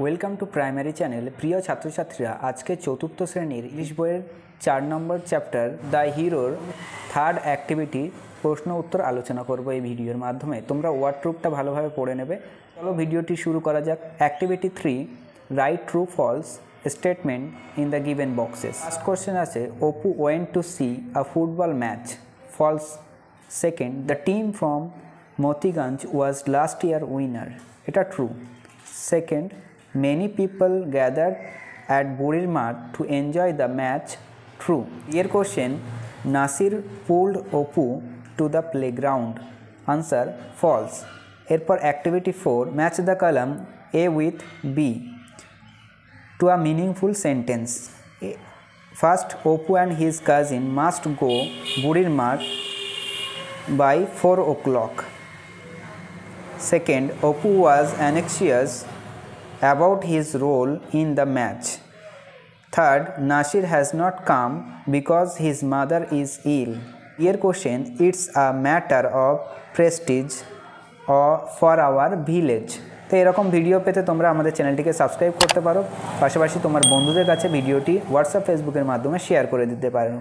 Welcome to primary channel. প্রিয় ছাত্রছাত্রীরা, আজকে চতুর্থ শ্রেণীর ইংলিশ বইয়ের 4 নম্বর চ্যাপ্টার দ্য হিরোর থার্ড অ্যাক্টিভিটি প্রশ্ন উত্তর আলোচনা করব এই ভিডিওর মাধ্যমে। তোমরা ওয়ার্ড ট্রুপটা ভালোভাবে পড়ে নেবে। চলো ভিডিওটি শুরু করা যাক। Activity 3, write true false statement in the given boxes. First question আছে, Apu went to see a football match. False. Second, the team from Motiganj was last year winner. এটা true. Second, many people gathered at Burir Mart to enjoy the match. True. Here question, Nasir pulled Opu to the playground. Answer, false. Erpor activity 4, match the column A with B to a meaningful sentence. First, Opu and his cousin must go Burir Mart by 4 o'clock. Second, Opu was anxious about his role in the match. Third, Nasir has not come because his mother is ill. Here question, it's a matter of prestige for our village. তো এরকম video পেতে তোমরা আমাদের চ্যানেলটিকে subscribe করতে পারো, পাশাপাশি তোমার বন্ধুদের কাছে ভিডিওটি হোয়াটসঅ্যাপ ফেসবুকের মাধ্যমে শেয়ার করে দিতে পারো।